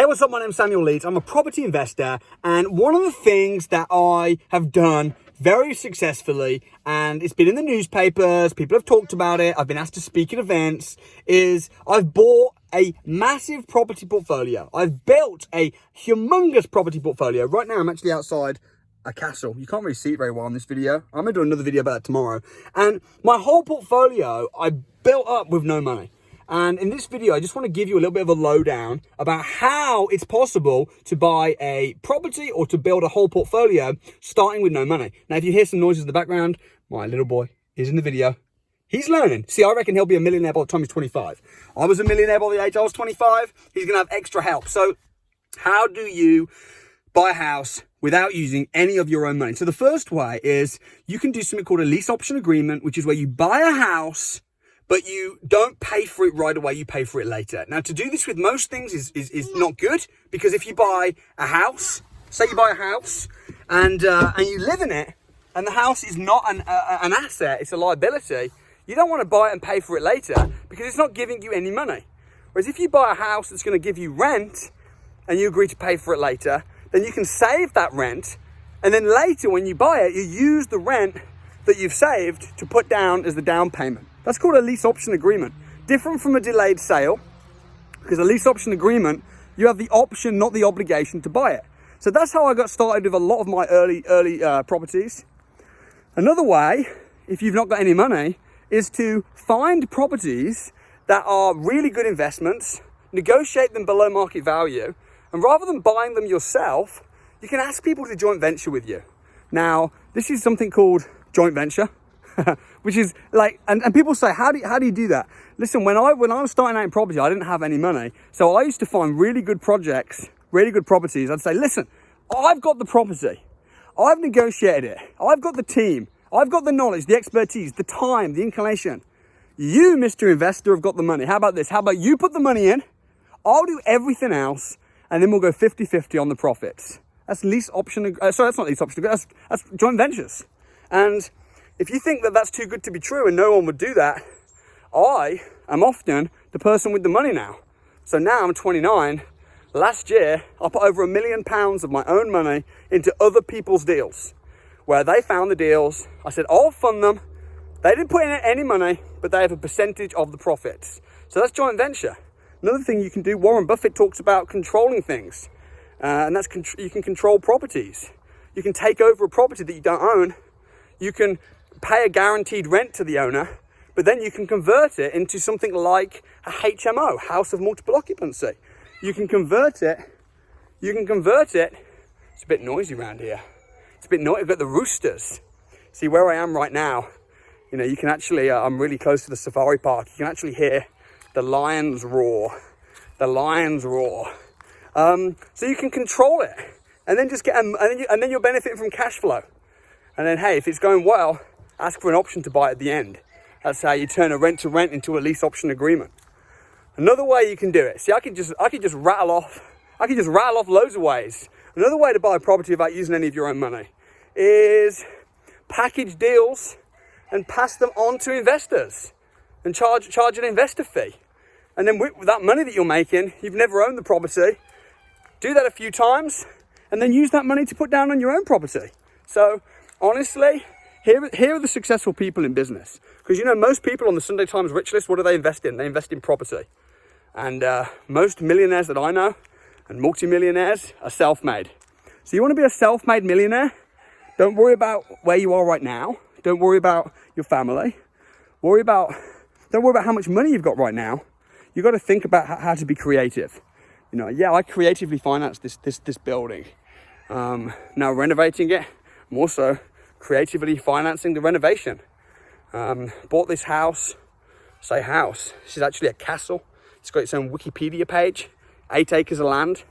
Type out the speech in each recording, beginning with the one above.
Hey, what's up? My name's Samuel Leeds. I'm a property investor, and one of the things that I have done very successfully, and it's been in the newspapers, people have talked about it, I've been asked to speak at events, is I've bought a massive property portfolio. I've built a humongous property portfolio. Right now, I'm actually outside a castle. You can't really see it very well in this video. I'm gonna do another video about it tomorrow. And my whole portfolio, I built up with no money. And in this video, I just want to give you a little bit of a lowdown about how it's possible to buy a property or to build a whole portfolio starting with no money. Now, if you hear some noises in the background, my little boy is in the video. He's learning. See, I reckon he'll be a millionaire by the time he's 25. I was a millionaire by the age I was 25. He's going to have extra help. So how do you buy a house without using any of your own money? So the first way is you can do something called a lease option agreement, which is where you buy a house but you don't pay for it right away, you pay for it later. Now, to do this with most things is not good, because if you buy a house, say you buy a house, and you live in it, and the house is not an asset, it's a liability, you don't want to buy it and pay for it later, because it's not giving you any money. Whereas if you buy a house that's going to give you rent, and you agree to pay for it later, then you can save that rent, and then later when you buy it, you use the rent that you've saved to put down as the down payment. That's called a lease option agreement. Different from a delayed sale, because a lease option agreement, you have the option, not the obligation to buy it. So that's how I got started with a lot of my early properties. Another way, if you've not got any money, is to find properties that are really good investments, negotiate them below market value, and rather than buying them yourself, you can ask people to joint venture with you. Now, this is something called joint venture. Which is like, and people say, how do you do that? Listen, when I was starting out in property, I didn't have any money. So I used to find really good projects, really good properties. I'd say, listen, I've got the property. I've negotiated it. I've got the team. I've got the knowledge, the expertise, the time, the inclination. You, Mr. Investor, have got the money. How about this? How about you put the money in? I'll do everything else. And then we'll go 50-50 on the profits. That's lease option. Sorry, that's not lease option. That's joint ventures. And if you think that that's too good to be true and no one would do that, I am often the person with the money now. So now I'm 29. Last year, I put over £1 million of my own money into other people's deals, where they found the deals. I said, I'll fund them. They didn't put in any money, but they have a percentage of the profits. So that's joint venture. Another thing you can do, Warren Buffett talks about controlling things. And that's you can control properties. You can take over a property that you don't own. You can pay a guaranteed rent to the owner, but then you can convert it into something like a HMO, house of multiple occupancy. You can convert it. It's a bit noisy around here. It's a bit noisy. I've got the roosters. See where I am right now, you know, you can actually, I'm really close to the safari park. You can actually hear the lions roar. So you can control it and then just get, and then you'll benefit from cash flow. And then, hey, if it's going well, ask for an option to buy at the end. That's how you turn a rent to rent into a lease option agreement. Another way you can do it. See, I could just rattle off loads of ways. Another way to buy a property without using any of your own money is package deals and pass them on to investors and charge an investor fee. And then with that money that you're making, you've never owned the property. Do that a few times and then use that money to put down on your own property. So honestly, here are the successful people in business. Because, you know, most people on the Sunday Times rich list, what do they invest in? They invest in property. And most millionaires that I know and multimillionaires are self-made. So you want to be a self-made millionaire? Don't worry about where you are right now. Don't worry about your family. Don't worry about how much money you've got right now. You've got to think about how to be creative. You know, yeah, I creatively financed this building. Now renovating it, I'm also creatively financing the renovation. Bought this house. Say house. This is actually a castle. It's got its own Wikipedia page. 8 acres of land.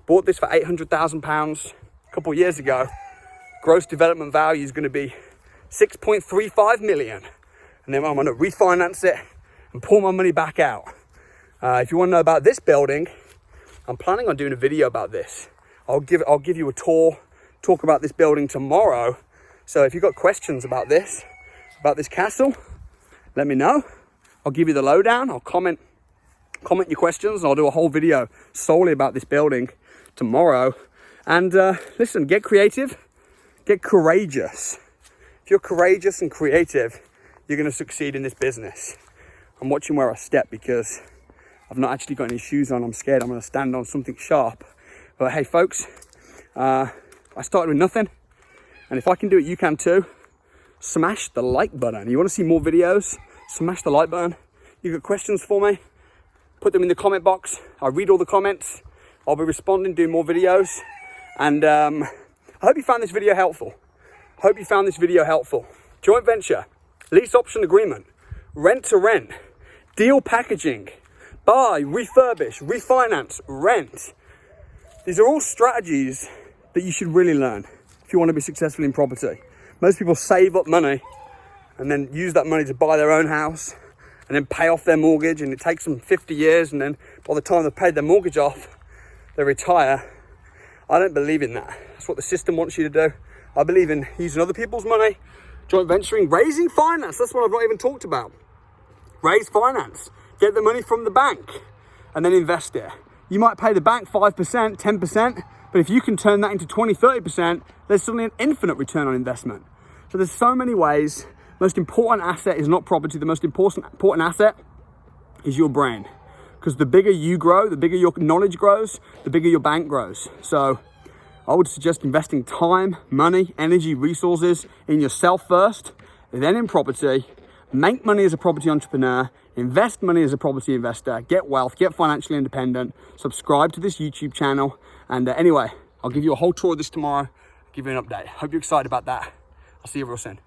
Bought this for £800,000 a couple of years ago. Gross development value is going to be 6.35 million. And then I'm going to refinance it and pull my money back out. If you want to know about this building, I'm planning on doing a video about this. I'll give you a tour, talk about this building tomorrow. So if you've got questions about this castle, let me know. I'll give you the lowdown. I'll comment Comment your questions, and I'll do a whole video solely about this building tomorrow. And listen, get creative, get courageous. If you're courageous and creative, you're going to succeed in this business. I'm watching where I step because I've not actually got any shoes on. I'm scared I'm going to stand on something sharp. But hey, folks, I started with nothing. And if I can do it, you can too. Smash the like button. You want to see more videos? Smash the like button. You got questions for me? Put them in the comment box. I read all the comments. I'll be responding, doing more videos. And I hope you found this video helpful. Joint venture, lease option agreement, rent to rent, deal packaging, buy, refurbish, refinance, rent. These are all strategies that you should really learn if you want to be successful in property. Most people save up money and then use that money to buy their own house and then pay off their mortgage, and it takes them 50 years, and then by the time they've paid their mortgage off, they retire. I don't believe in that. That's what the system wants you to do. I believe in using other people's money, joint venturing, raising finance. That's what I've not even talked about. Raise finance, get the money from the bank, and then invest it. You might pay the bank 5%, 10%, but if you can turn that into 20, 30%, there's suddenly an infinite return on investment. So there's so many ways. Most important asset is not property. The most important asset is your brain. Because the bigger you grow, the bigger your knowledge grows, the bigger your bank grows. So I would suggest investing time, money, energy, resources in yourself first, then in property. Make money as a property entrepreneur, invest money as a property investor, get wealth, get financially independent, subscribe to this YouTube channel. And anyway, I'll give you a whole tour of this tomorrow, give you an update. Hope you're excited about that. I'll see you real soon.